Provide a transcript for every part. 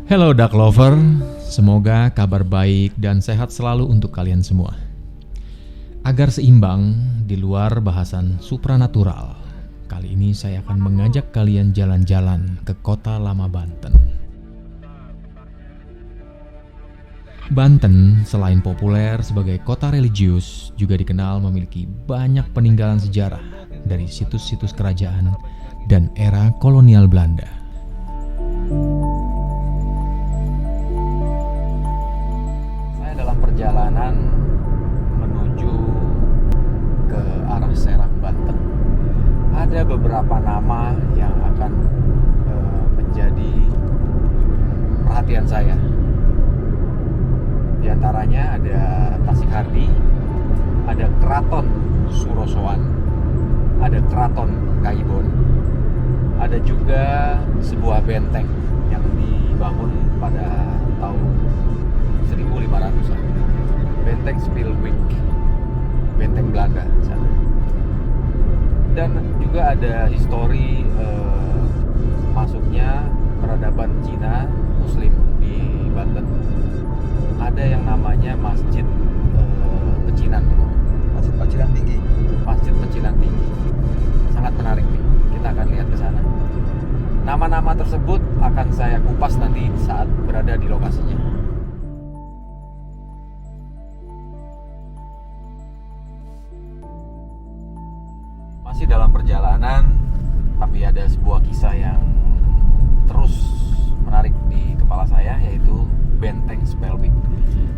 Hello Duck Lover, semoga kabar baik dan sehat selalu untuk kalian semua. Agar seimbang di luar bahasan supranatural, kali ini saya akan mengajak kalian jalan-jalan ke kota lama Banten. Banten selain populer sebagai kota religius, juga dikenal memiliki banyak peninggalan sejarah dari situs-situs kerajaan dan era kolonial Belanda. Perjalanan menuju ke arah Serang, Banten. Ada beberapa nama yang akan menjadi perhatian saya. Di antaranya ada Tasik-Hardi, ada Keraton Surosoan, ada Keraton Kaibon, ada juga sebuah benteng yang dibangun pada tahun 1500-an. Benteng Spilwijk, benteng Belanda sana. Dan juga ada histori masuknya peradaban Cina Muslim di Banten. Ada yang namanya Masjid Pecinan. Masjid Pecinan Tinggi. Masjid Pecinan Tinggi. Sangat menarik nih. Kita akan lihat ke sana. Nama-nama tersebut akan saya kupas nanti saat berada di lokasinya. Masih dalam perjalanan, tapi ada sebuah kisah yang terus menarik di kepala saya, yaitu Benteng Spilwijk.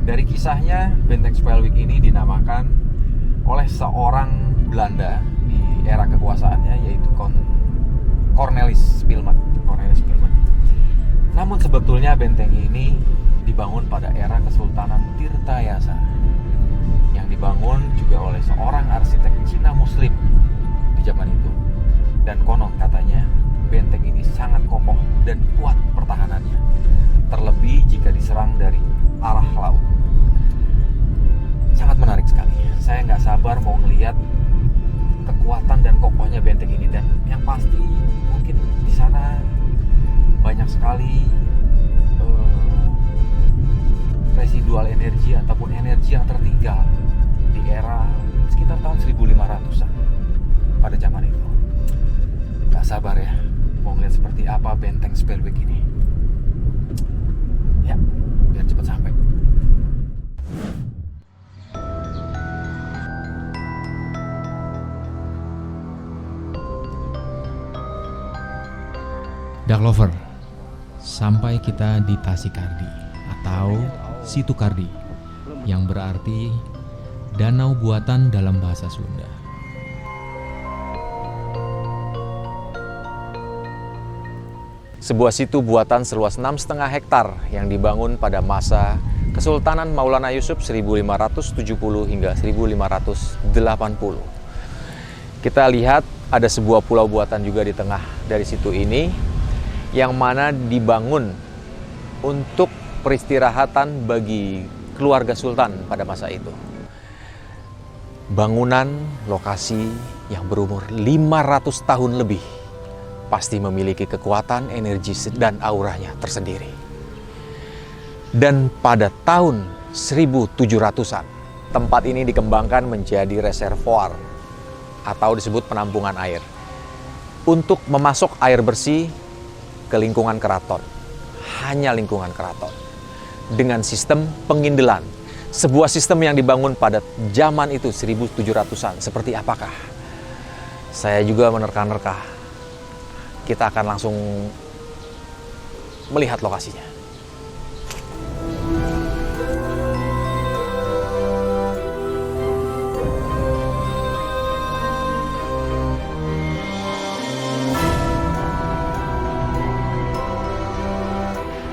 Dari kisahnya, Benteng Spilwijk ini dinamakan oleh seorang Belanda di era kekuasaannya, yaitu Cornelis Spilman. Namun sebetulnya benteng ini dibangun pada era Kesultanan Tirtayasa, yang dibangun juga oleh seorang arsitek Cina Muslim di zaman itu. Dan konon katanya benteng ini sangat kokoh dan kuat pertahanannya, terlebih jika diserang dari arah laut. Sangat menarik sekali. Saya nggak sabar mau ngelihat kekuatan dan kokohnya benteng ini. Dan yang pasti mungkin di sana banyak sekali residual energi ataupun energi yang tertinggal di era sekitar tahun 1500-an pada zaman itu. Gak sabar ya mau ngeliat seperti apa benteng Spilwijk ini. Ya, biar cepat sampai. Duck Lover, sampai kita di Tasik-Hardi atau Situ Kardi, yang berarti danau buatan dalam bahasa Sunda. Sebuah situ buatan seluas 6,5 hektar yang dibangun pada masa Kesultanan Maulana Yusuf 1570 hingga 1580. Kita lihat ada sebuah pulau buatan juga di tengah dari situ ini, yang mana dibangun untuk peristirahatan bagi keluarga sultan pada masa itu. Bangunan lokasi yang berumur 500 tahun lebih pasti memiliki kekuatan, energi, dan auranya tersendiri. Dan pada tahun 1700-an, tempat ini dikembangkan menjadi reservoir atau disebut penampungan air untuk memasok air bersih ke lingkungan keraton. Hanya lingkungan keraton. Dengan sistem pengindelan. Sebuah sistem yang dibangun pada zaman itu 1700-an. Seperti apakah? Saya juga menerka-nerka. Kita akan langsung melihat lokasinya.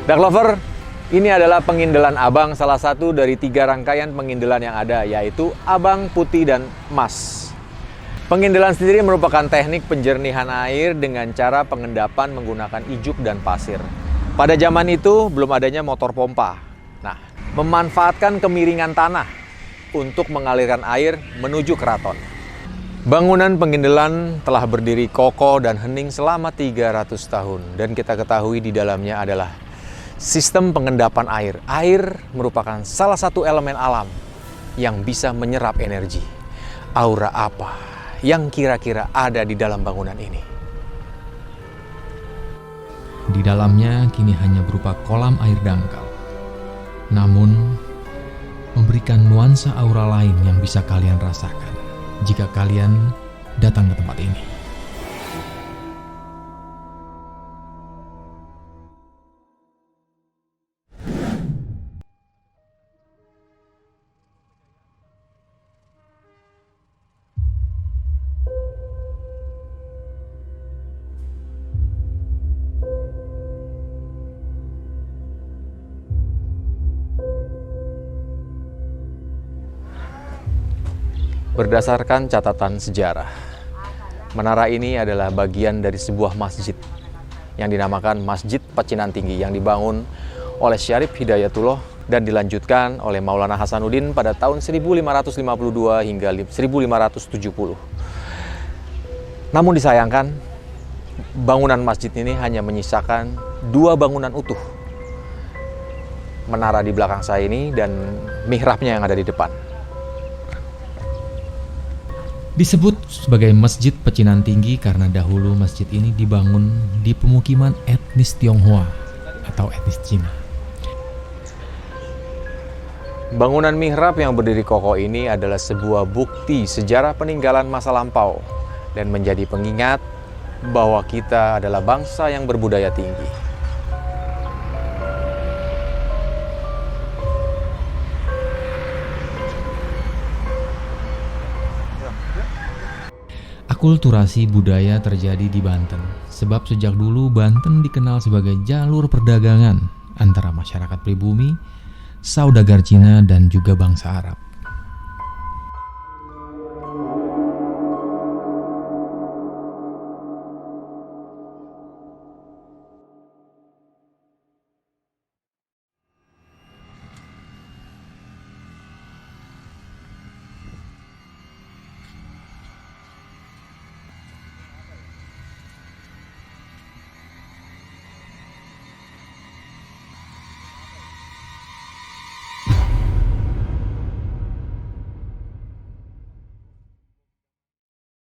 Duck Lover, ini adalah pengindelan abang, salah satu dari 3 rangkaian pengindelan yang ada, yaitu abang, putih, dan emas. Pengindelan sendiri merupakan teknik penjernihan air dengan cara pengendapan menggunakan ijuk dan pasir. Pada zaman itu belum adanya motor pompa. Nah, memanfaatkan kemiringan tanah untuk mengalirkan air menuju keraton. Bangunan pengindelan telah berdiri kokoh dan hening selama 300 tahun. Dan kita ketahui di dalamnya adalah Sistem pengendapan air. Air merupakan salah satu elemen alam yang bisa menyerap energi. Aura apa yang kira-kira ada di dalam bangunan ini? Di dalamnya kini hanya berupa kolam air dangkal. Namun, memberikan nuansa aura lain yang bisa kalian rasakan jika kalian datang ke tempat ini. Berdasarkan catatan sejarah, menara ini adalah bagian dari sebuah masjid yang dinamakan Masjid Pecinan Tinggi yang dibangun oleh Syarif Hidayatullah dan dilanjutkan oleh Maulana Hasanuddin pada tahun 1552 hingga 1570. Namun disayangkan, bangunan masjid ini hanya menyisakan 2 bangunan utuh. Menara di belakang saya ini dan mihrabnya yang ada di depan. Disebut sebagai Masjid Pecinan Tinggi karena dahulu masjid ini dibangun di pemukiman etnis Tionghoa atau etnis Cina. Bangunan mihrab yang berdiri kokoh ini adalah sebuah bukti sejarah peninggalan masa lampau dan menjadi pengingat bahwa kita adalah bangsa yang berbudaya tinggi. Akulturasi budaya terjadi di Banten, sebab sejak dulu Banten dikenal sebagai jalur perdagangan antara masyarakat pribumi, saudagar Cina, dan juga bangsa Arab.